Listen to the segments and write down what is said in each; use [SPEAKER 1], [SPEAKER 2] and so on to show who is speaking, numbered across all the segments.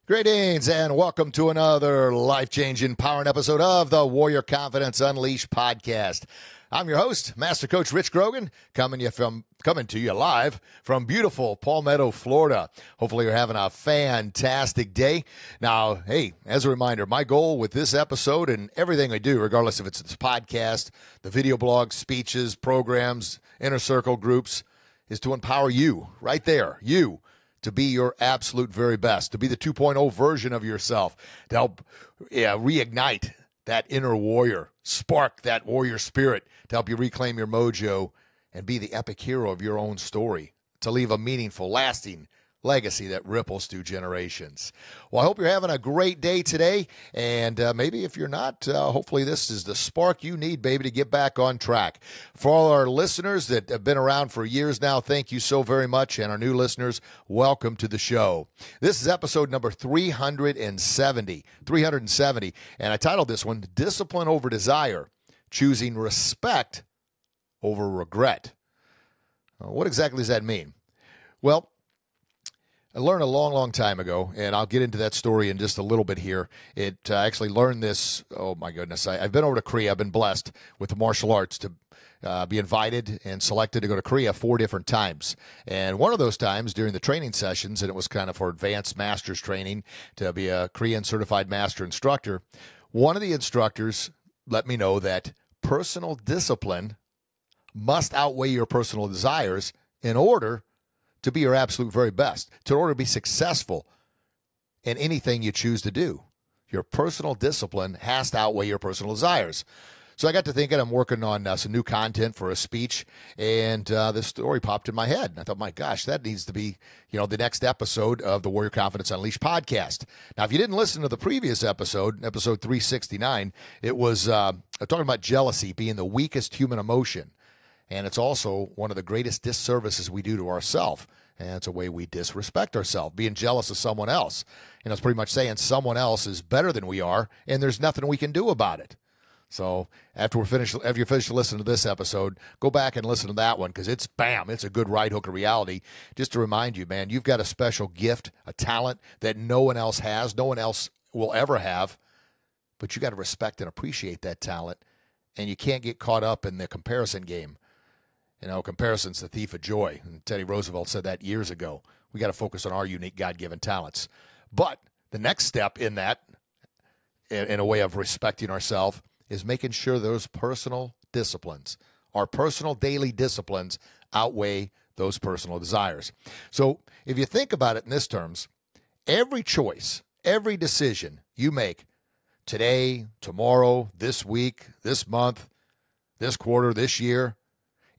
[SPEAKER 1] Greetings and welcome to another life-changing, empowering episode of the Warrior Confidence Unleashed podcast. I'm your host, Master Coach Rich Grogan, coming to you live from beautiful Palmetto, Florida. Hopefully you're having a fantastic day. Now, hey, as a reminder, my goal with this episode and everything I do, regardless if it's this podcast, the video blogs, speeches, programs, inner circle groups, is to empower you right there, you, to be your absolute very best, to be the 2.0 version of yourself, to help reignite that inner warrior, spark that warrior spirit, to help you reclaim your mojo and be the epic hero of your own story, to leave a meaningful, lasting legacy that ripples through generations. Well, I hope you're having a great day today, and maybe if you're not, hopefully this is the spark you need, baby, to get back on track. For all our listeners that have been around for years now, thank you so very much, and our new listeners, welcome to the show. This is episode number 370, and I titled this one, Discipline Over Desire, Choosing Respect Over Regret. What exactly does that mean? Well, I learned a long time ago, and I'll get into that story in just a little bit here. I actually learned this, oh my goodness, I've been over to Korea. I've been blessed with the martial arts to be invited and selected to go to Korea 4 different times. And one of those times during the training sessions, and it was kind of for advanced master's training to be a Korean certified master instructor, one of the instructors let me know that personal discipline must outweigh your personal desires in order to be your absolute very best, in order to be successful in anything you choose to do. Your personal discipline has to outweigh your personal desires. So I got to thinking, I'm working on some new content for a speech, and this story popped in my head. And I thought, my gosh, that needs to be, the next episode of the Warrior Confidence Unleashed podcast. Now, if you didn't listen to the previous episode 369, it was talking about jealousy being the weakest human emotion. And it's also one of the greatest disservices we do to ourselves. And it's a way we disrespect ourselves, being jealous of someone else. It's pretty much saying someone else is better than we are, and there's nothing we can do about it. So after you finish listening to this episode, go back and listen to that one, because it's a good right hook of reality. Just to remind you, man, you've got a special gift, a talent that no one else has, no one else will ever have, but you got to respect and appreciate that talent, and you can't get caught up in the comparison game. Comparison's the thief of joy. And Teddy Roosevelt said that years ago. We got to focus on our unique God-given talents. But the next step in that, in a way of respecting ourselves, is making sure those personal disciplines, our personal daily disciplines, outweigh those personal desires. So if you think about it in this terms, every choice, every decision you make today, tomorrow, this week, this month, this quarter, this year,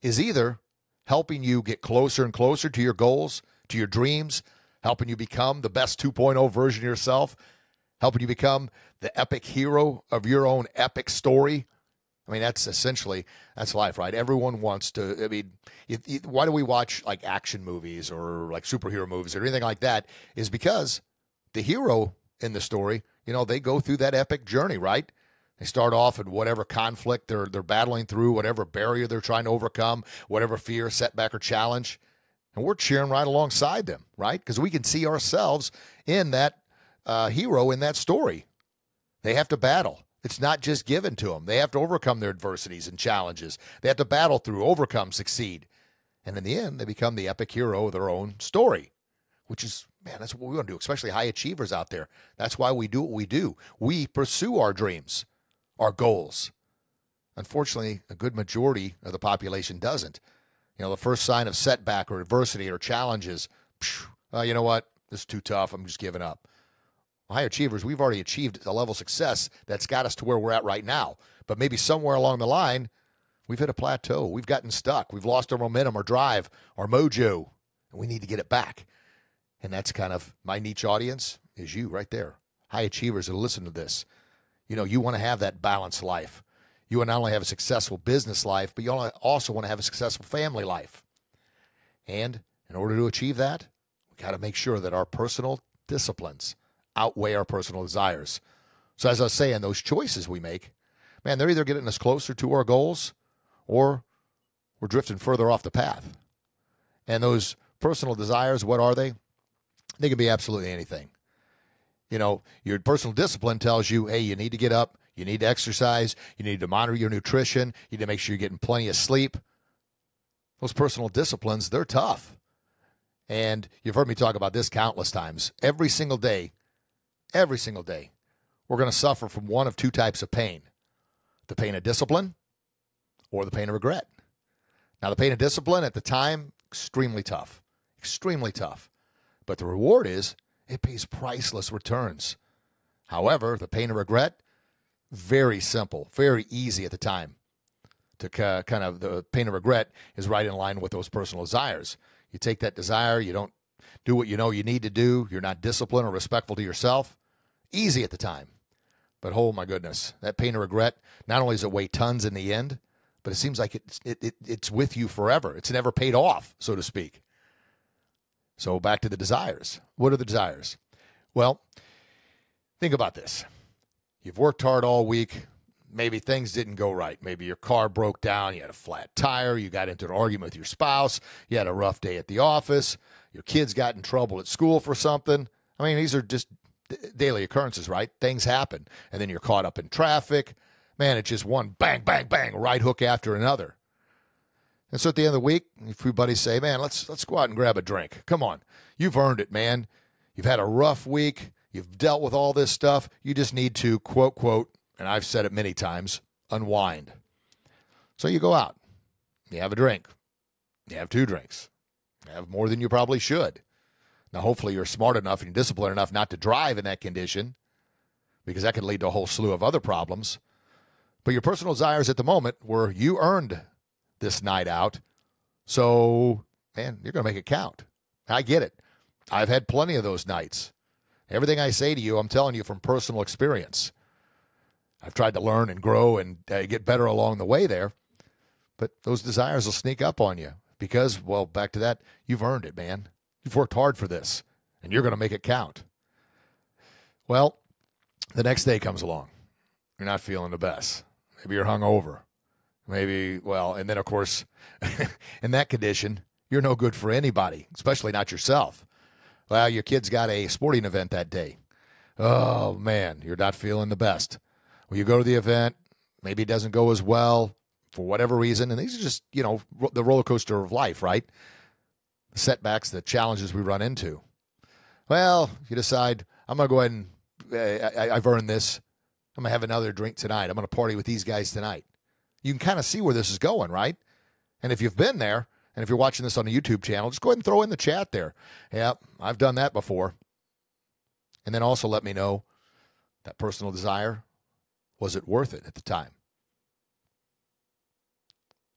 [SPEAKER 1] is either helping you get closer and closer to your goals, to your dreams, helping you become the best 2.0 version of yourself, helping you become the epic hero of your own epic story. That's life, right? Everyone wants to, why do we watch like action movies or like superhero movies or anything like that? Is because the hero in the story, they go through that epic journey, right? They start off in whatever conflict they're battling through, whatever barrier they're trying to overcome, whatever fear, setback, or challenge. And we're cheering right alongside them, right? Because we can see ourselves in that hero in that story. They have to battle. It's not just given to them. They have to overcome their adversities and challenges. They have to battle through, overcome, succeed. And in the end, they become the epic hero of their own story, which is, man, that's what we want to do, especially high achievers out there. That's why we do what we do. We pursue our dreams, our goals. Unfortunately, a good majority of the population doesn't. The first sign of setback or adversity or challenges, you know what? This is too tough. I'm just giving up. High achievers, we've already achieved a level of success that's got us to where we're at right now. But maybe somewhere along the line, we've hit a plateau. We've gotten stuck. We've lost our momentum, our drive, our mojo, and we need to get it back. And that's kind of my niche audience is you right there. High achievers that listen to this. You want to have that balanced life. You want to not only have a successful business life, but you also want to have a successful family life. And in order to achieve that, we got to make sure that our personal disciplines outweigh our personal desires. So as I was saying, those choices we make, man, they're either getting us closer to our goals or we're drifting further off the path. And those personal desires, what are they? They can be absolutely anything. Your personal discipline tells you, hey, you need to get up, you need to exercise, you need to monitor your nutrition, you need to make sure you're getting plenty of sleep. Those personal disciplines, they're tough. And you've heard me talk about this countless times. Every single day, we're going to suffer from one of two types of pain: the pain of discipline or the pain of regret. Now, the pain of discipline at the time, extremely tough. But the reward is it pays priceless returns. However, the pain of regret, very simple, very easy at the time. The pain of regret is right in line with those personal desires. You take that desire, you don't do what you know you need to do, you're not disciplined or respectful to yourself. Easy at the time. But oh my goodness, that pain of regret, not only does it weigh tons in the end, but it seems like it's with you forever. It's never paid off, so to speak. So back to the desires. What are the desires? Well, think about this. You've worked hard all week. Maybe things didn't go right. Maybe your car broke down. You had a flat tire. You got into an argument with your spouse. You had a rough day at the office. Your kids got in trouble at school for something. I mean, these are just daily occurrences, right? Things happen. And then you're caught up in traffic. Man, it's just one bang, bang, bang, right hook after another. And so at the end of the week, a few buddies say, man, let's go out and grab a drink. Come on. You've earned it, man. You've had a rough week. You've dealt with all this stuff. You just need to, quote, and I've said it many times, unwind. So you go out. You have a drink. You have two drinks. You have more than you probably should. Now, hopefully you're smart enough and disciplined enough not to drive in that condition, because that could lead to a whole slew of other problems. But your personal desires at the moment were you earned this night out. So, man, you're going to make it count. I get it. I've had plenty of those nights. Everything I say to you, I'm telling you from personal experience. I've tried to learn and grow and get better along the way there. But those desires will sneak up on you because, well, back to that, you've earned it, man. You've worked hard for this, and you're going to make it count. Well, the next day comes along. You're not feeling the best. Maybe you're hungover. Maybe, well, and then, of course, in that condition, you're no good for anybody, especially not yourself. Well, your kid's got a sporting event that day. Oh, man, you're not feeling the best. Well, you go to the event, maybe it doesn't go as well for whatever reason, and these are just, the roller coaster of life, right? The setbacks, the challenges we run into. Well, you decide, I'm going to go ahead and I've earned this. I'm going to have another drink tonight. I'm going to party with these guys tonight. You can kind of see where this is going, right? And if you've been there, and if you're watching this on the YouTube channel, just go ahead and throw in the chat there. Yeah, I've done that before. And then also let me know that personal desire, was it worth it at the time?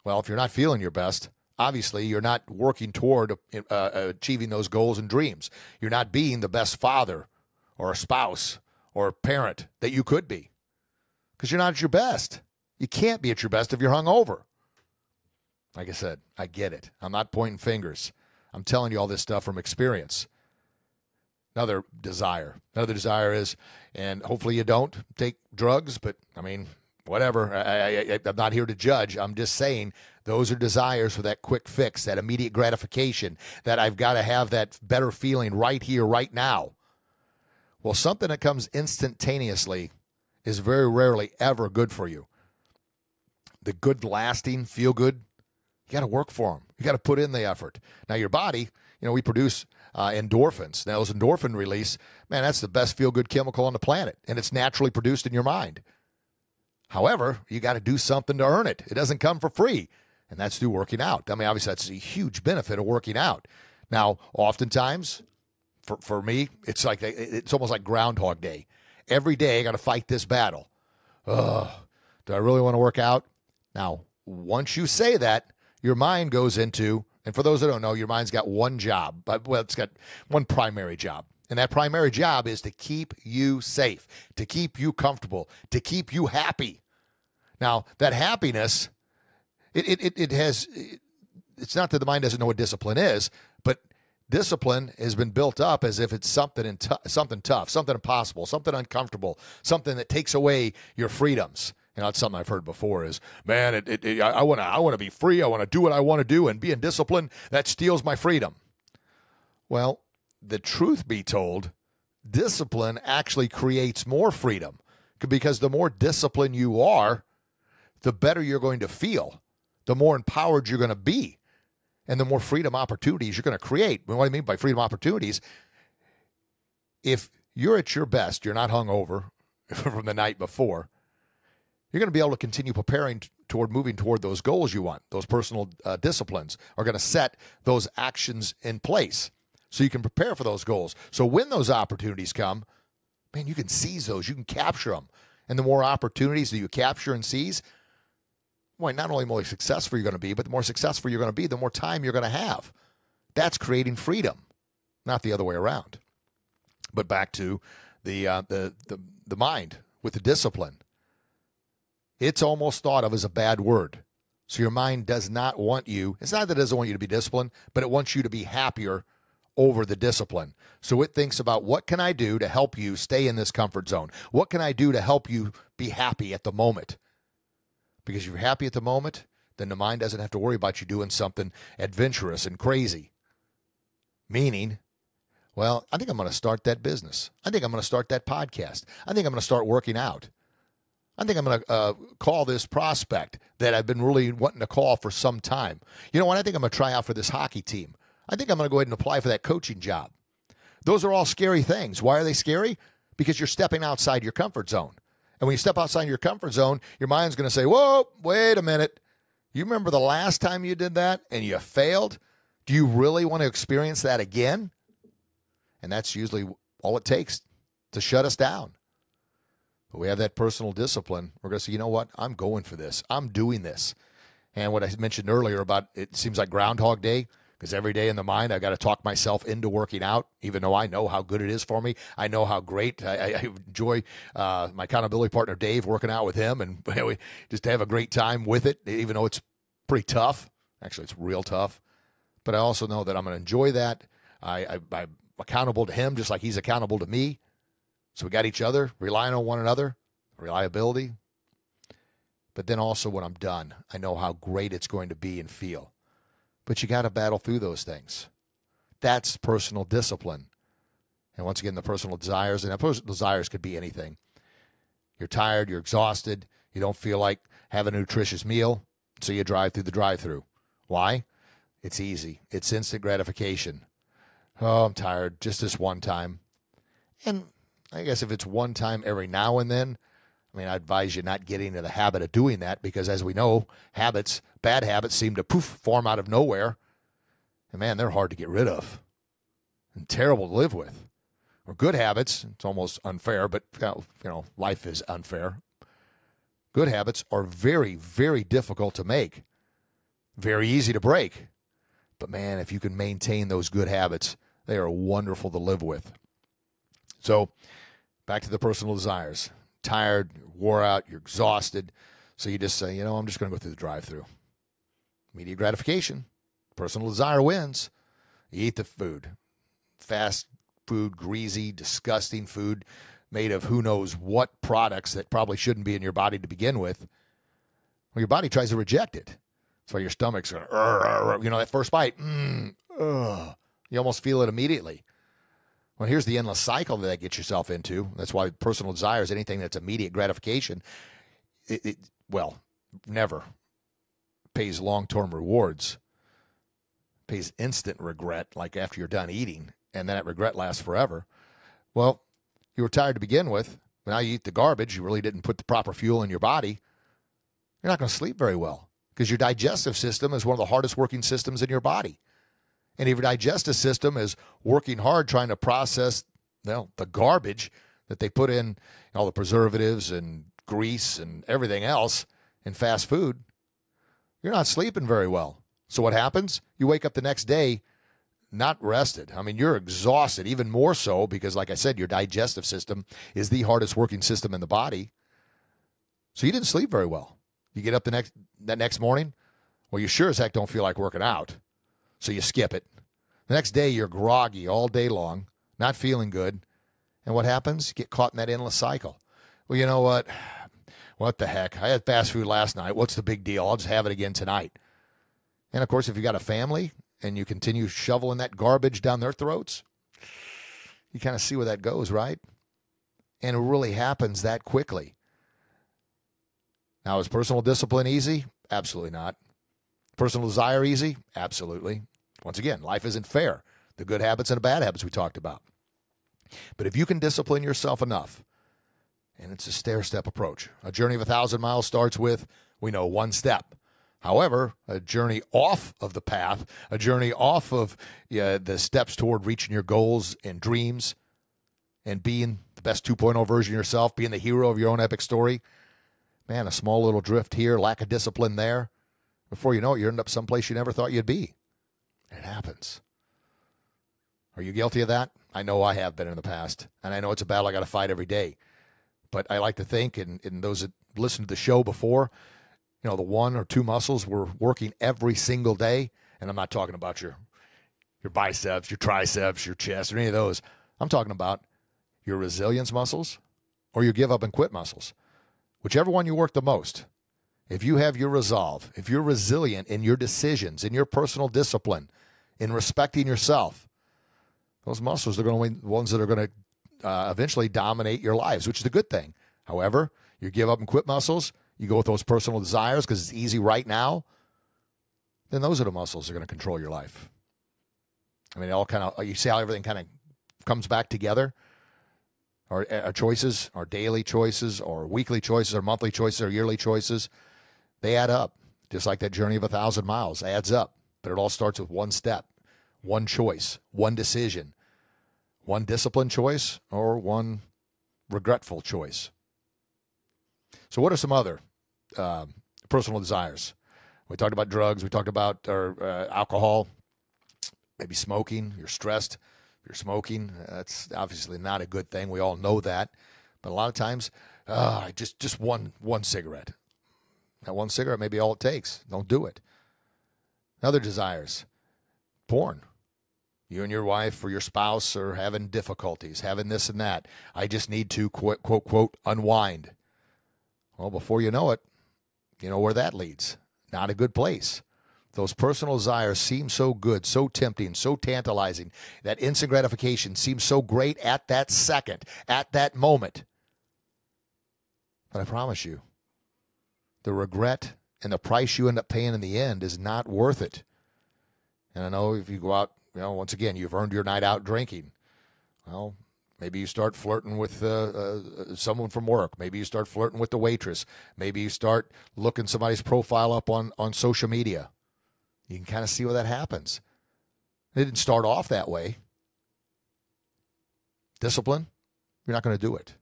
[SPEAKER 1] Well, if you're not feeling your best, obviously you're not working toward achieving those goals and dreams. You're not being the best father or a spouse or a parent that you could be because you're not at your best. You can't be at your best if you're hungover. Like I said, I get it. I'm not pointing fingers. I'm telling you all this stuff from experience. Another desire is, and hopefully you don't take drugs, but I mean, whatever. I'm not here to judge. I'm just saying those are desires for that quick fix, that immediate gratification, that I've got to have that better feeling right here, right now. Well, something that comes instantaneously is very rarely ever good for you. The good, lasting, feel good, you got to work for them. You got to put in the effort. Now, your body, we produce endorphins. Now, those endorphin release, man, that's the best feel-good chemical on the planet, and it's naturally produced in your mind. However, you got to do something to earn it. It doesn't come for free, and that's through working out. I mean, obviously, that's a huge benefit of working out. Now, oftentimes, for me, it's almost like Groundhog Day. Every day, I got to fight this battle. Do I really want to work out? Now, once you say that, your mind goes into, and for those that don't know, your mind's got one job. Well, it's got one primary job. And that primary job is to keep you safe, to keep you comfortable, to keep you happy. Now, that happiness, it's not that the mind doesn't know what discipline is, but discipline has been built up as if it's something tough, something impossible, something uncomfortable, something that takes away your freedoms. That's something I've heard before is, man, I want to be free. I want to do what I want to do, and being disciplined, that steals my freedom. Well, the truth be told, discipline actually creates more freedom, because the more disciplined you are, the better you're going to feel, the more empowered you're going to be, and the more freedom opportunities you're going to create. And what I mean by freedom opportunities, if you're at your best, you're not hungover from the night before, you're going to be able to continue preparing toward moving toward those goals you want. Those personal disciplines are going to set those actions in place so you can prepare for those goals. So when those opportunities come, man, you can seize those. You can capture them. And the more opportunities that you capture and seize, well, not only more successful you're going to be, but the more successful you're going to be, the more time you're going to have. That's creating freedom, not the other way around. But back to the mind with the discipline. It's almost thought of as a bad word. So your mind does not want you. It's not that it doesn't want you to be disciplined, but it wants you to be happier over the discipline. So it thinks about, what can I do to help you stay in this comfort zone? What can I do to help you be happy at the moment? Because if you're happy at the moment, then the mind doesn't have to worry about you doing something adventurous and crazy. Meaning, well, I think I'm going to start that business. I think I'm going to start that podcast. I think I'm going to start working out. I think I'm going to call this prospect that I've been really wanting to call for some time. You know what? I think I'm going to try out for this hockey team. I think I'm going to go ahead and apply for that coaching job. Those are all scary things. Why are they scary? Because you're stepping outside your comfort zone. And when you step outside your comfort zone, your mind's going to say, whoa, wait a minute. You remember the last time you did that and you failed? Do you really want to experience that again? And that's usually all it takes to shut us down. But we have that personal discipline. We're going to say, you know what? I'm going for this. I'm doing this. And what I mentioned earlier about it seems like Groundhog Day, because every day in the mind, I got to talk myself into working out, even though I know how good it is for me. I know how great I enjoy my accountability partner, Dave, working out with him, and we just have a great time with it, even though it's pretty tough. Actually, it's real tough. But I also know that I'm going to enjoy that. I'm accountable to him just like he's accountable to me. So we got each other, relying on one another, reliability. But then also when I'm done, I know how great it's going to be and feel. But you got to battle through those things. That's personal discipline. And once again, the personal desires, and personal desires could be anything. You're tired, you're exhausted, you don't feel like having a nutritious meal, so you drive through the drive-through. Why? It's easy. It's instant gratification. Oh, I'm tired, just this one time. And I guess if it's one time every now and then, I mean, I advise you not getting into the habit of doing that, because as we know, habits, bad habits seem to form out of nowhere. And man, they're hard to get rid of and terrible to live with. Or good habits, it's almost unfair, but life is unfair. Good habits are very, very difficult to make. Very easy to break. But man, if you can maintain those good habits, they are wonderful to live with. So back to the personal desires. Tired, wore out, you're exhausted. So you just say, I'm just going to go through the drive-through. Immediate gratification. Personal desire wins. You eat the food. Fast food, greasy, disgusting food made of who knows what products that probably shouldn't be in your body to begin with. Well, your body tries to reject it. That's why your stomach's going, that first bite, you almost feel it immediately. Well, here's the endless cycle that gets yourself into. That's why personal desires, anything that's immediate gratification, never pays long-term rewards. Pays instant regret, like after you're done eating, and then that regret lasts forever. Well, you were tired to begin with, but now you eat the garbage. You really didn't put the proper fuel in your body. You're not going to sleep very well, because your digestive system is one of the hardest working systems in your body. And if your digestive system is working hard trying to process, the garbage that they put in, all the preservatives and grease and everything else in fast food, you're not sleeping very well. So what happens? You wake up the next day not rested. I mean, you're exhausted, even more so because, like I said, your digestive system is the hardest working system in the body. So you didn't sleep very well. You get up that next morning, well, you sure as heck don't feel like working out. So you skip it. The next day, you're groggy all day long, not feeling good. And what happens? You get caught in that endless cycle. Well, you know what? What the heck? I had fast food last night. What's the big deal? I'll just have it again tonight. And, of course, if you got a family and you continue shoveling that garbage down their throats, You kind of see where that goes, right? And it really happens that quickly. Now, is personal discipline easy? Absolutely not. Personal desire easy? Absolutely. Once again, life isn't fair. The good habits and the bad habits we talked about. But if you can discipline yourself enough, and it's a stair-step approach. A journey of 1,000 miles starts with, we know, one step. However, a journey off of the path, a journey off of the steps toward reaching your goals and dreams and being the best 2.0 version of yourself, being the hero of your own epic story, man, a small little drift here, lack of discipline there. Before you know it, you end up someplace you never thought you'd be. It happens. Are you guilty of that? I know I have been in the past, and I know it's a battle I got to fight every day. But I like to think, and those that listened to the show before, the one or two muscles we're working every single day, and I'm not talking about your biceps, your triceps, your chest, or any of those. I'm talking about your resilience muscles or your give up and quit muscles. Whichever one you work the most. If you have your resolve, if you're resilient in your decisions, in your personal discipline, in respecting yourself, those muscles are going to be the ones that are going to eventually dominate your lives, which is a good thing. However, you give up and quit muscles, you go with those personal desires because it's easy right now, then those are the muscles that are going to control your life. I mean, you see how everything kind of comes back together? Our choices, our daily choices, or weekly choices, or monthly choices, or yearly choices, they add up. Just like that journey of 1,000 miles adds up. But it all starts with one step, one choice, one decision, one disciplined choice, or one regretful choice. So what are some other personal desires? We talked about drugs. We talked about alcohol, maybe smoking. You're stressed. If you're smoking, that's obviously not a good thing. We all know that. But a lot of times, just one cigarette. That one cigarette may be all it takes. Don't do it. Other desires. Porn. You and your wife or your spouse are having difficulties, having this and that. I just need to, quote, quote, unwind. Well, before you know it, you know where that leads. Not a good place. Those personal desires seem so good, so tempting, so tantalizing. That instant gratification seems so great at that second, at that moment. But I promise you, the regret and the price you end up paying in the end is not worth it. And I know if you go out, once again, you've earned your night out drinking. Well, maybe you start flirting with someone from work. Maybe you start flirting with the waitress. Maybe you start looking somebody's profile up on social media. You can kind of see where that happens. It didn't start off that way. Discipline, you're not going to do it.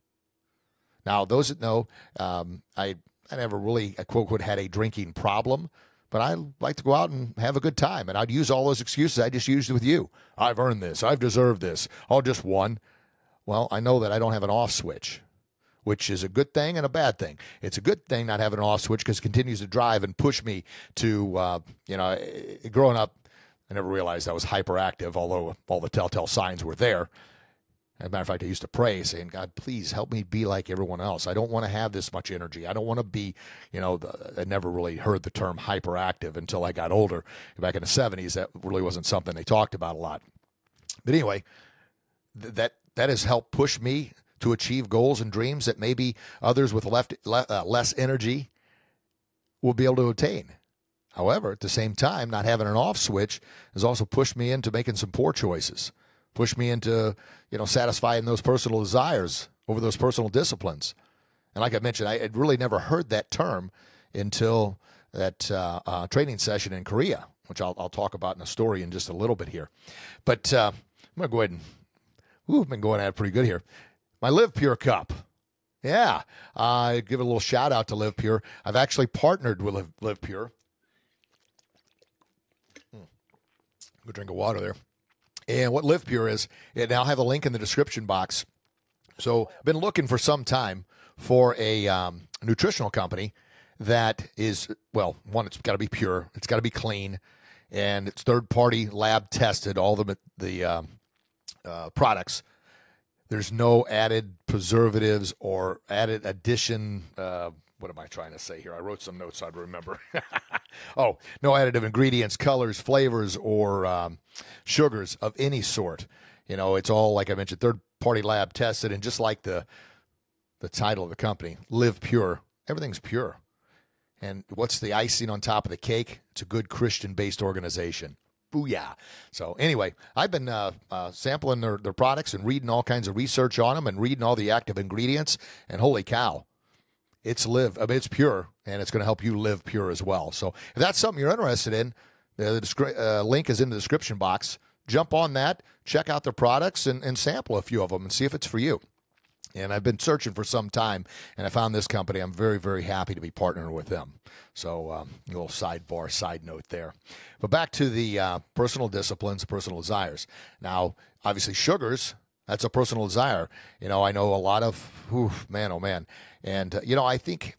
[SPEAKER 1] Now, those that know, I never really, quote, had a drinking problem, but I like to go out and have a good time. And I'd use all those excuses I just used with you. I've earned this. I've deserved this. Oh, just one. Well, I know that I don't have an off switch, which is a good thing and a bad thing. It's a good thing not having an off switch because it continues to drive and push me to, growing up, I never realized I was hyperactive, although all the telltale signs were there. As a matter of fact, I used to pray saying, God, please help me be like everyone else. I don't want to have this much energy. I don't want to be, I never really heard the term hyperactive until I got older. Back in the 70s, that really wasn't something they talked about a lot. But anyway, that has helped push me to achieve goals and dreams that maybe others with less energy will be able to attain. However, at the same time, not having an off switch has also pushed me into making some poor choices, pushed me into, satisfying those personal desires over those personal disciplines. And like I mentioned, I had really never heard that term until that training session in Korea, which I'll talk about in a story in just a little bit here. But I'm going to go ahead and, I've been going at it pretty good here. My Live Pure cup. Yeah, I give a little shout out to Live Pure. I've actually partnered with Live Pure. Good drink of water there. And what Live Pure is, and I'll have a link in the description box. So I've been looking for some time for a nutritional company that is, well, one, it's got to be pure, it's got to be clean, and it's third-party lab tested, all the products. There's no added preservatives or added addition. What am I trying to say here? I wrote some notes so I'd remember. Oh, no additive ingredients, colors, flavors, or sugars of any sort. It's all, like I mentioned, third-party lab tested, and just like the title of the company, Live Pure, everything's pure. And what's the icing on top of the cake? It's a good Christian-based organization. Booyah. So anyway, I've been sampling their products and reading all kinds of research on them and reading all the active ingredients, and holy cow, it's pure, and it's going to help you live pure as well. So if that's something you're interested in, the link is in the description box. Jump on that, check out their products, and sample a few of them and see if it's for you. And I've been searching for some time, and I found this company. I'm very, very happy to be partnering with them. So a little side note there. But back to the personal disciplines, personal desires. Now, obviously, sugars, that's a personal desire. I know a lot of, man, oh, man. And, I think,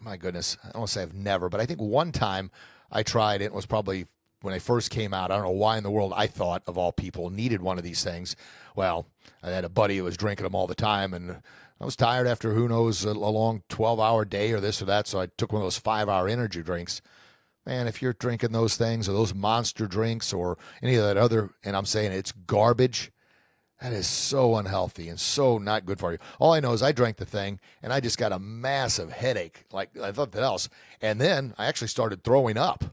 [SPEAKER 1] my goodness, I don't want to say I've never, but I think one time I tried it. It was probably when I first came out. I don't know why in the world I thought, of all people, needed one of these things. Well, I had a buddy who was drinking them all the time, and I was tired after, who knows, a long 12-hour day or this or that, so I took one of those 5-hour energy drinks. Man, if you're drinking those things or those monster drinks or any of that other, and I'm saying it's garbage, that is so unhealthy and so not good for you. All I know is I drank the thing, and I just got a massive headache, like I thought that else. And then I actually started throwing up.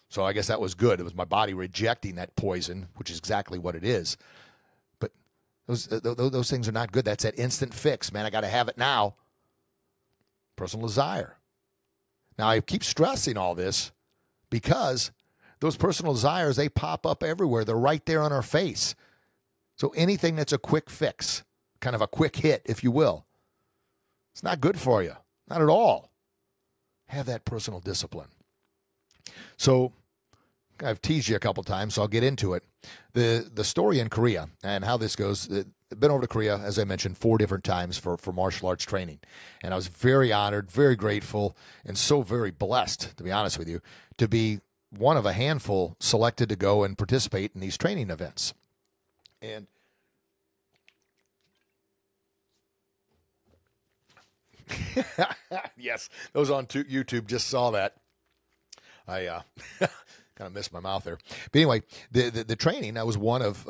[SPEAKER 1] So I guess that was good. It was my body rejecting that poison, which is exactly what it is. But those things are not good. That's that instant fix, man. I got to have it now. Personal desire. Now, I keep stressing all this because those personal desires, they pop up everywhere. They're right there on our face. So anything that's a quick fix, kind of a quick hit, if you will, it's not good for you. Not at all. Have that personal discipline. So I've teased you a couple times, so I'll get into it. The story in Korea and how this goes. I've been over to Korea, as I mentioned, 4 different times for martial arts training. And I was very honored, very grateful, and so very blessed, to be honest with you, to be one of a handful selected to go and participate in these training events. And yes, those on YouTube just saw that. I kind of missed my mouth there. But anyway, the training, I was one of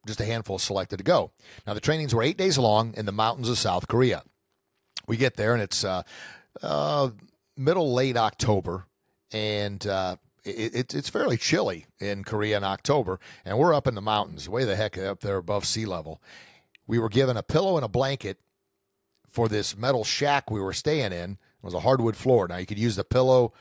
[SPEAKER 1] just a handful selected to go. Now, the trainings were 8 days long in the mountains of South Korea. We get there, and it's late October, and it's fairly chilly in Korea in October, and we're up in the mountains, way the heck up there above sea level. We were given a pillow and a blanket for this metal shack we were staying in. It was a hardwood floor. Now, you could use the pillow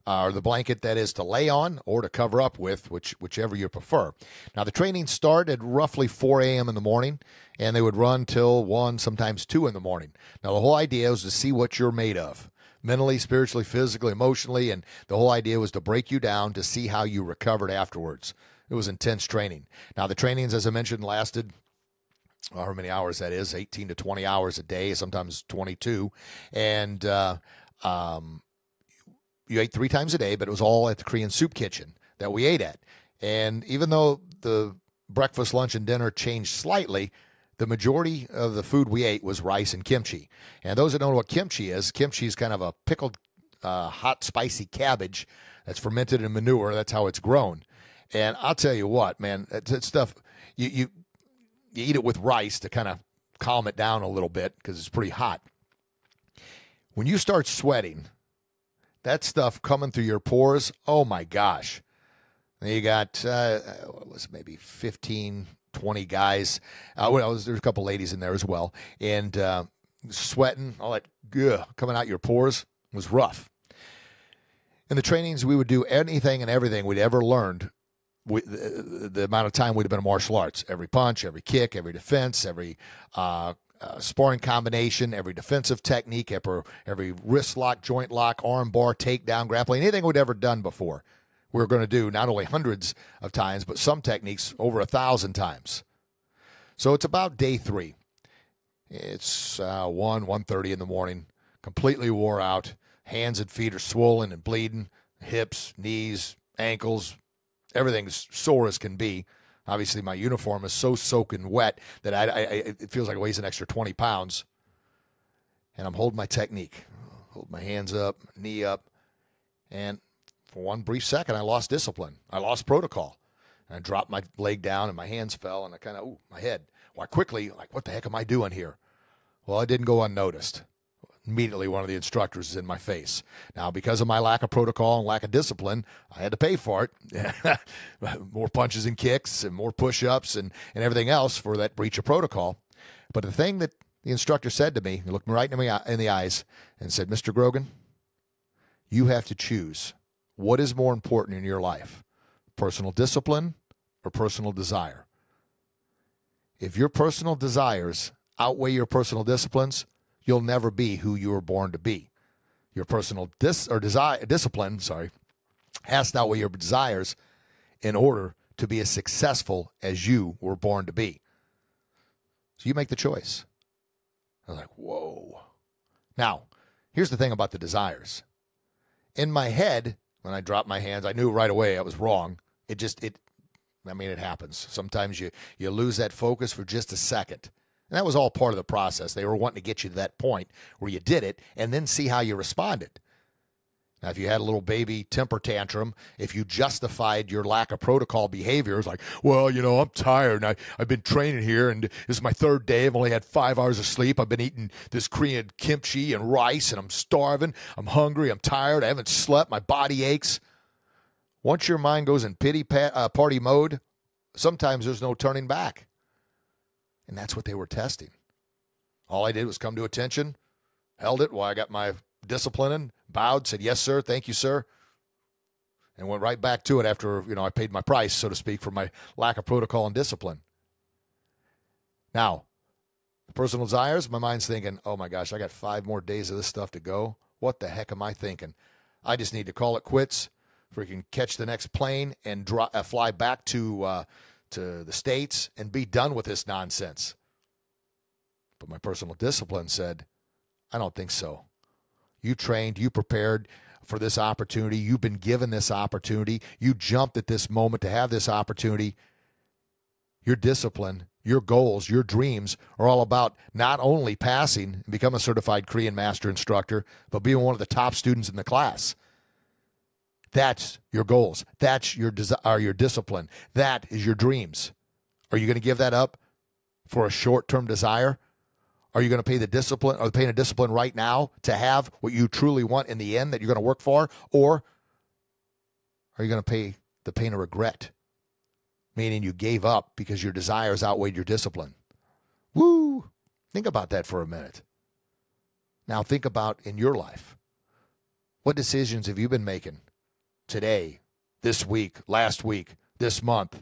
[SPEAKER 1] or the blanket, that is, to lay on or to cover up with, whichever you prefer. Now, the training started at roughly 4 a.m. in the morning, and they would run till 1, sometimes 2 in the morning. Now, the whole idea was to see what you're made of, mentally, spiritually, physically, emotionally, and the whole idea was to break you down to see how you recovered afterwards. It was intense training. Now, the trainings, as I mentioned, lasted however many hours that is, 18 to 20 hours a day, sometimes 22, and you ate 3 times a day, but it was all at the Korean soup kitchen that we ate at. And even though the breakfast, lunch, and dinner changed slightly, the majority of the food we ate was rice and kimchi. And those that don't know what kimchi is kind of a pickled, hot, spicy cabbage that's fermented in manure. That's how it's grown. And I'll tell you what, man, that stuff, you eat it with rice to kind of calm it down a little bit because it's pretty hot. When you start sweating, that stuff coming through your pores, oh my gosh. And you got, what was it, maybe 15, 20 guys. There's a couple ladies in there as well. And sweating, all that coming out your pores was rough. In the trainings, we would do anything and everything we'd ever learned. The amount of time we'd have been in martial arts. Every punch, every kick, every defense, every sparring combination, every defensive technique, every wrist lock, joint lock, arm bar, takedown, grappling, anything we'd ever done before. We were going to do not only hundreds of times, but some techniques over 1,000 times. So it's about day 3. It's 1:30 in the morning, completely wore out. Hands and feet are swollen and bleeding, hips, knees, ankles, everything's sore as can be. Obviously, my uniform is so soaking wet that it feels like it weighs an extra 20 pounds. And I'm holding my technique. Hold my hands up, knee up. And for one brief second, I lost discipline. I lost protocol. And I dropped my leg down and my hands fell and I kind of, my head. Well, I quickly, what the heck am I doing here? Well, I didn't go unnoticed. Immediately, one of the instructors is in my face. Now, because of my lack of protocol and lack of discipline, I had to pay for it. More punches and kicks and more push-ups and everything else for that breach of protocol. But the thing that the instructor said to me, he looked me right in the eyes and said, Mr. Grogan, you have to choose what is more important in your life, personal discipline or personal desire. If your personal desires outweigh your personal disciplines, you'll never be who you were born to be. Your personal discipline has to outweigh your desires in order to be as successful as you were born to be. So you make the choice. I was like, whoa. Now, here's the thing about the desires. In my head, when I dropped my hands, I knew right away I was wrong. It happens. Sometimes you lose that focus for just a second. And that was all part of the process. They were wanting to get you to that point where you did it and then see how you responded. Now, if you had a little baby temper tantrum, if you justified your lack of protocol behaviors, like, well, I'm tired and I've been training here and this is my third day. I've only had 5 hours of sleep. I've been eating this Korean kimchi and rice and I'm starving. I'm hungry. I'm tired. I haven't slept. My body aches. Once your mind goes in pity party mode, sometimes there's no turning back. And that's what they were testing. All I did was come to attention, held it while I got my discipline in, bowed, said, yes, sir, thank you, sir, and went right back to it after, I paid my price, so to speak, for my lack of protocol and discipline. Now, the personal desires, my mind's thinking, oh, my gosh, I got 5 more days of this stuff to go. What the heck am I thinking? I just need to call it quits, freaking catch the next plane and fly back to the States and be done with this nonsense. But my personal discipline said, I don't think so. You trained, you prepared for this opportunity. You've been given this opportunity. You jumped at this moment to have this opportunity. Your discipline, your goals, your dreams are all about not only passing and become a certified Korean master instructor, but being one of the top students in the class. That's your goals. That's your discipline. That is your dreams. Are you going to give that up for a short-term desire? Are you going to pay the discipline or paying a discipline right now to have what you truly want in the end that you're going to work for? Or are you going to pay the pain of regret, meaning you gave up because your desires outweighed your discipline? Woo! Think about that for a minute. Now think about in your life. What decisions have you been making today, this week, last week, this month?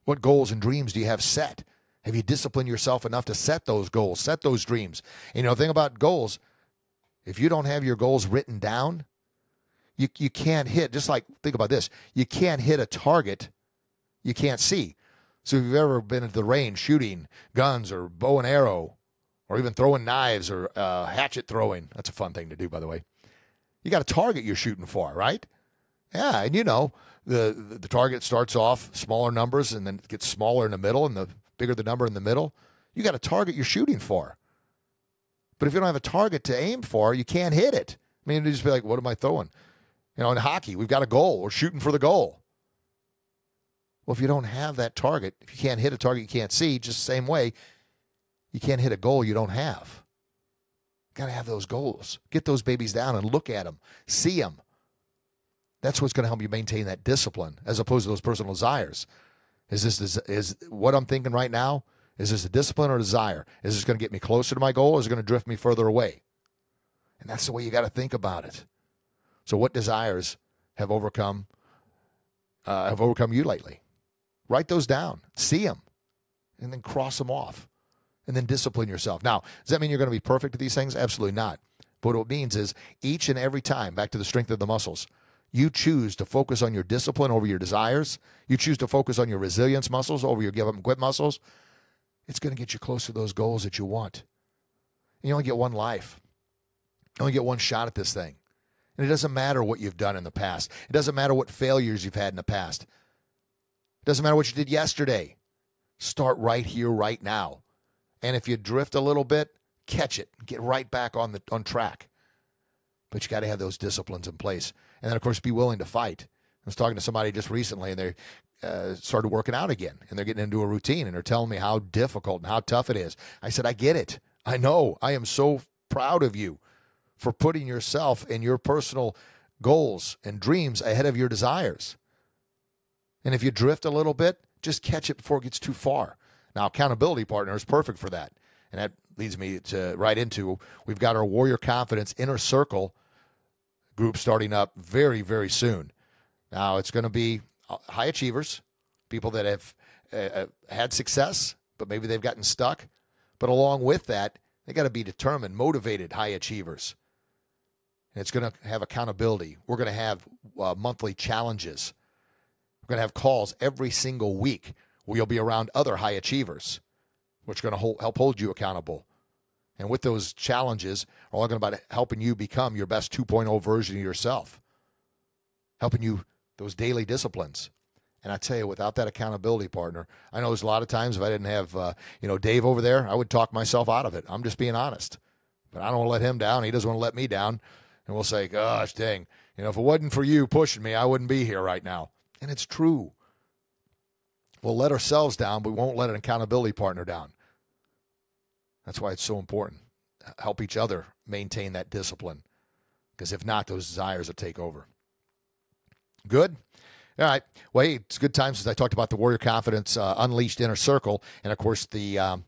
[SPEAKER 1] What goals and dreams do you have set? Have you disciplined yourself enough to set those goals, set those dreams? And the thing about goals, if you don't have your goals written down, you can't hit, just like, think about this, you can't hit a target you can't see. So if you've ever been at the range shooting guns or bow and arrow, or even throwing knives or hatchet throwing, that's a fun thing to do, by the way. You got a target you're shooting for, right? Yeah, and the target starts off smaller numbers and then it gets smaller in the middle, and the bigger the number in the middle. You got a target you're shooting for. But if you don't have a target to aim for, you can't hit it. I mean, you just be like, what am I throwing? In hockey, we've got a goal. We're shooting for the goal. Well, if you don't have that target, if you can't hit a target you can't see, just the same way, you can't hit a goal you don't have. Got to have those goals. Get those babies down and look at them. See them. That's what's going to help you maintain that discipline as opposed to those personal desires. Is what I'm thinking right now, is this a discipline or a desire? Is this going to get me closer to my goal, or is it going to drift me further away? And that's the way you got to think about it. So what desires have overcome you lately? Write those down. See them. And then cross them off. And then discipline yourself. Now, does that mean you're going to be perfect at these things? Absolutely not. But what it means is each and every time, back to the strength of the muscles, you choose to focus on your discipline over your desires. You choose to focus on your resilience muscles over your give up and quit muscles. It's going to get you closer to those goals that you want. And you only get one life. You only get one shot at this thing. And it doesn't matter what you've done in the past. It doesn't matter what failures you've had in the past. It doesn't matter what you did yesterday. Start right here, right now. And if you drift a little bit, catch it. Get right back on track. But you got to have those disciplines in place. And then, of course, be willing to fight. I was talking to somebody just recently, and started working out again, and they're getting into a routine, and they're telling me how difficult and how tough it is. I said, I get it. I know. I am so proud of you for putting yourself and your personal goals and dreams ahead of your desires. And if you drift a little bit, just catch it before it gets too far. Now, accountability partner is perfect for that. And that leads me to right into, we've got our Warrior Confidence Inner Circle group starting up very, very soon. Now, it's going to be high achievers, people that have had success, but maybe they've gotten stuck. But along with that, they got to be determined, motivated high achievers. And it's going to have accountability. We're going to have monthly challenges. We're going to have calls every single week where you'll be around other high achievers, which are going to help hold you accountable. And with those challenges, are all going to be about helping you become your best 2.0 version of yourself, helping you those daily disciplines. And I tell you, without that accountability partner, I know there's a lot of times if I didn't have, Dave over there, I would talk myself out of it. I'm just being honest. But I don't want to let him down. He doesn't want to let me down. And we'll say, gosh, dang, if it wasn't for you pushing me, I wouldn't be here right now. And it's true. We'll let ourselves down, but we won't let an accountability partner down. That's why it's so important. Help each other maintain that discipline. Because if not, those desires will take over. Good? All right. Well, hey, it's a good time since I talked about the Warrior Confidence Unleashed Inner Circle. And, of course, the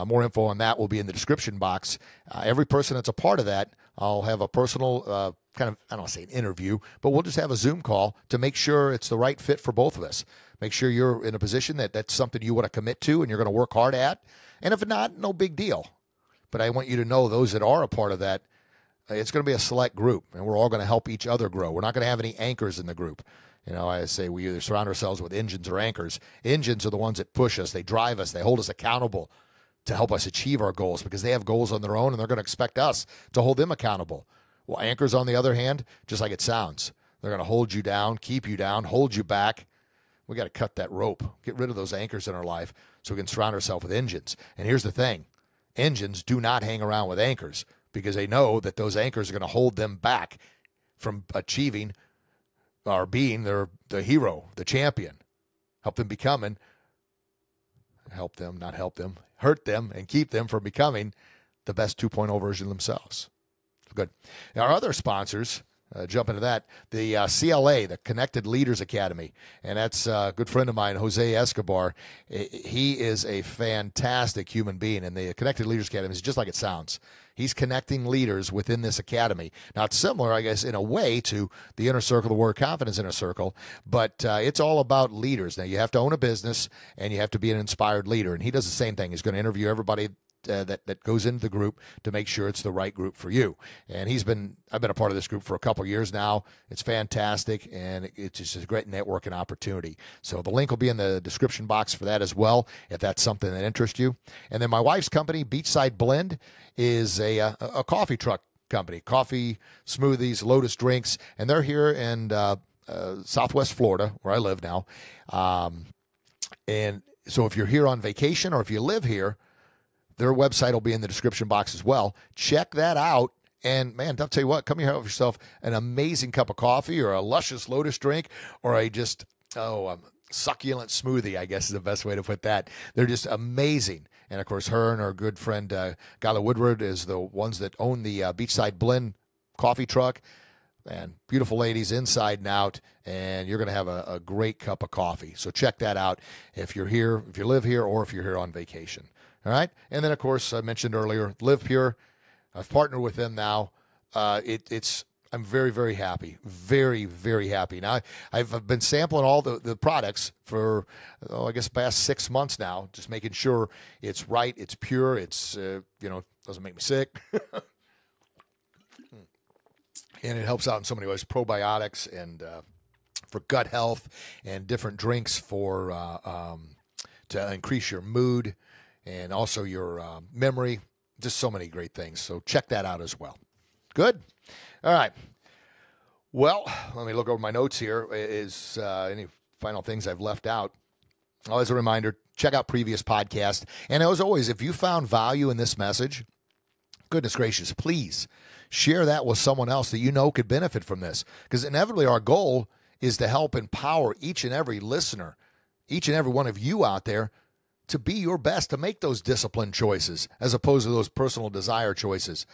[SPEAKER 1] more info on that will be in the description box. Every person that's a part of that, I'll have a personal kind of, I don't want to say an interview, but we'll just have a Zoom call to make sure it's the right fit for both of us. Make sure you're in a position that that's something you want to commit to and you're going to work hard at. And if not, no big deal. But I want you to know those that are a part of that, it's going to be a select group, and we're all going to help each other grow. We're not going to have any anchors in the group. I say we either surround ourselves with engines or anchors. Engines are the ones that push us. They drive us. They hold us accountable to help us achieve our goals because they have goals on their own, and they're going to expect us to hold them accountable. Well, anchors, on the other hand, just like it sounds, they're going to hold you down, keep you down, hold you back. We got to cut that rope, get rid of those anchors in our life so we can surround ourselves with engines. And here's the thing. Engines do not hang around with anchors because they know that those anchors are going to hold them back from achieving or being the hero, the champion. Help them becoming, help them, not help them, hurt them and keep them from becoming the best 2.0 version of themselves. Good. Now, our other sponsors, jump into that, the CLA, the Connected Leaders Academy, and that's a good friend of mine, Jose Escobar. He is a fantastic human being, and the Connected Leaders Academy is just like it sounds. He's connecting leaders within this academy. Now, it's similar, I guess, in a way to the Inner Circle, the Warrior Confidence Inner Circle, but it's all about leaders. Now, you have to own a business, and you have to be an inspired leader, and he does the same thing. He's going to interview everybody that goes into the group to make sure it's the right group for you. And I've been a part of this group for a couple of years now. It's fantastic, and it's just a great networking opportunity. So the link will be in the description box for that as well, if that's something that interests you. And then my wife's company, Beachside Blend, is a coffee truck company, coffee, smoothies, Lotus drinks, and they're here in Southwest Florida, where I live now. And so if you're here on vacation or if you live here, their website will be in the description box as well. Check that out. And, man, I'll tell you what, come here, have yourself an amazing cup of coffee or a luscious Lotus drink or a succulent smoothie, I guess is the best way to put that. They're just amazing. And, of course, her and her good friend, Gala Woodward, is the ones that own the Beachside Blend coffee truck. And beautiful ladies inside and out, and you're going to have a great cup of coffee. So check that out if you're here, if you live here, or if you're here on vacation. All right. And then, of course, I mentioned earlier, Live Pure. I've partnered with them now. I'm very, very happy. Very, very happy. Now, I've been sampling all the products for, I guess, past 6 months now, just making sure it's right, it's pure, it's, doesn't make me sick. And it helps out in so many ways, probiotics and for gut health and different drinks for to increase your mood and also your memory. Just so many great things. So check that out as well. Good. All right. Well, let me look over my notes here. Is any final things I've left out? Oh, as a reminder, check out previous podcasts. And as always, if you found value in this message, goodness gracious, please share that with someone else that you know could benefit from this. Because inevitably our goal is to help empower each and every listener each and every one of you out there to be your best, to make those disciplined choices as opposed to those personal desire choices.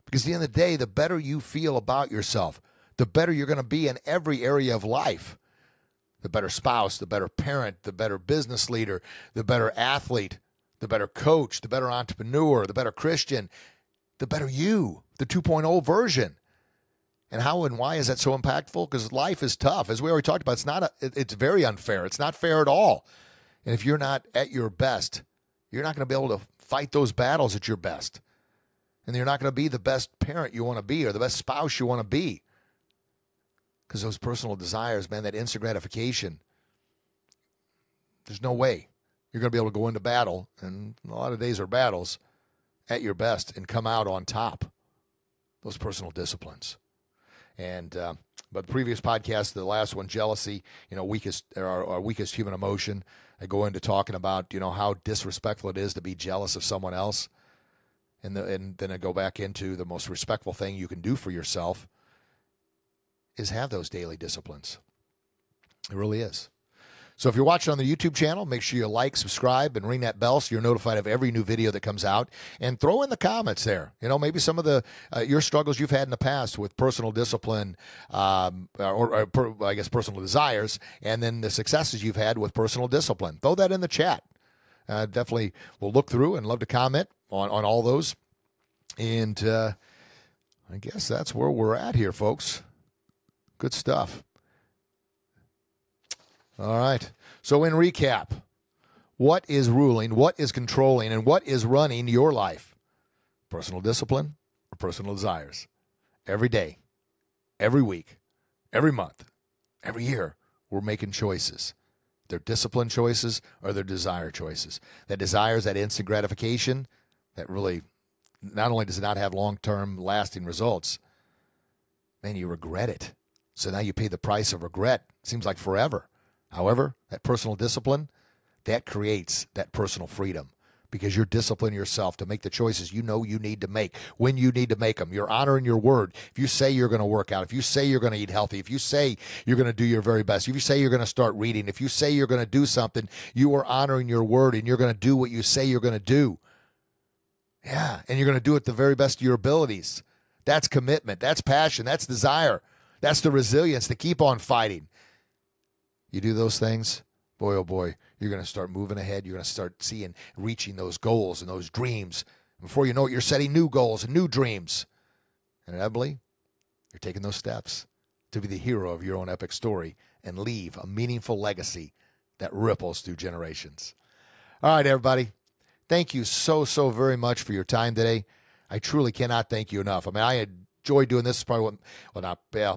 [SPEAKER 1] Because at the end of the day, the better you feel about yourself, the better you're going to be in every area of life. The better spouse, the better parent, the better business leader, the better athlete, the better coach, the better entrepreneur, the better Christian, the better you, the 2.0 version. And how and why is that so impactful? Because life is tough. As we already talked about, it's very unfair. It's not fair at all. And if you're not at your best, you're not going to be able to fight those battles at your best. And you're not going to be the best parent you want to be or the best spouse you want to be. Because those personal desires, man, that instant gratification, there's no way you're going to be able to go into battle, and a lot of days are battles, at your best and come out on top. Those personal disciplines. And but the previous podcast, the last one, jealousy, our weakest human emotion. I go into talking about, how disrespectful it is to be jealous of someone else. And then I go back into the most respectful thing you can do for yourself is have those daily disciplines. It really is. So if you're watching on the YouTube channel, make sure you like, subscribe, and ring that bell so you're notified of every new video that comes out. And throw in the comments there. Maybe some of the your struggles you've had in the past with personal discipline, or personal desires, and then the successes you've had with personal discipline. Throw that in the chat. Definitely will look through and love to comment on all those. And I guess that's where we're at here, folks. Good stuff. All right. So in recap, what is ruling, what is controlling, and what is running your life? Personal discipline or personal desires? Every day, every week, every month, every year, we're making choices. They're discipline choices or they're desire choices. That desire is that instant gratification that really not only does it not have long-term lasting results, man, you regret it. So now you pay the price of regret. Seems like forever. However, that personal discipline, that creates that personal freedom because you're disciplining yourself to make the choices you need to make when you need to make them. You're honoring your word. If you say you're going to work out, if you say you're going to eat healthy, if you say you're going to do your very best, if you say you're going to start reading, if you say you're going to do something, you are honoring your word and you're going to do what you say you're going to do. Yeah, and you're going to do it the very best of your abilities. That's commitment. That's passion. That's desire. That's the resilience to keep on fighting. You do those things, boy, oh boy, you're going to start moving ahead. You're going to start reaching those goals and those dreams. Before you know it, you're setting new goals and new dreams. And inevitably, you're taking those steps to be the hero of your own epic story and leave a meaningful legacy that ripples through generations. All right, everybody. Thank you so very much for your time today. I truly cannot thank you enough. I mean, I enjoy doing this.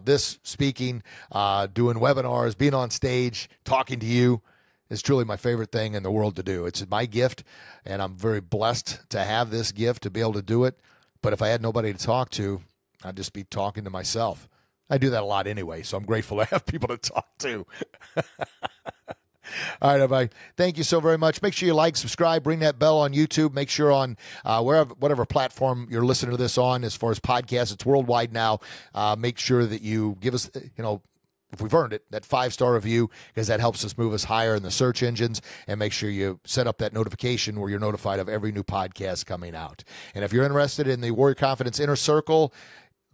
[SPEAKER 1] This speaking, doing webinars, being on stage, talking to you is truly my favorite thing in the world to do. It's my gift, and I'm very blessed to have this gift to be able to do it. But if I had nobody to talk to, I'd just be talking to myself. I do that a lot anyway, so I'm grateful to have people to talk to. All right, everybody. Thank you so very much. Make sure you like, subscribe, ring that bell on YouTube. Make sure on whatever platform you're listening to this on, as far as podcasts, it's worldwide now. Make sure that you give us, if we've earned it, that 5-star review, because that helps us move us higher in the search engines. And make sure you set up that notification where you're notified of every new podcast coming out. And if you're interested in the Warrior Confidence Inner Circle,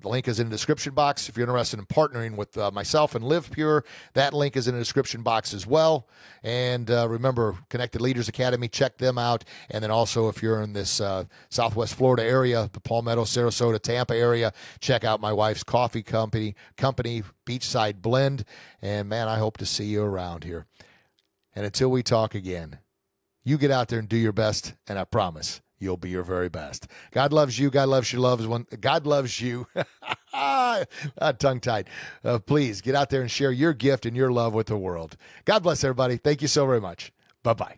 [SPEAKER 1] the link is in the description box. If you're interested in partnering with myself and Live Pure, that link is in the description box as well. And remember, Connected Leaders Academy, check them out. And then also, if you're in this Southwest Florida area, the Palmetto, Sarasota, Tampa area, check out my wife's coffee company, Beachside Blend. And man, I hope to see you around here. And until we talk again, you get out there and do your best, and I promise you'll be your very best. God loves you. God loves your loved one. God loves you. Tongue-tied. Please get out there and share your gift and your love with the world. God bless everybody. Thank you so very much. Bye-bye.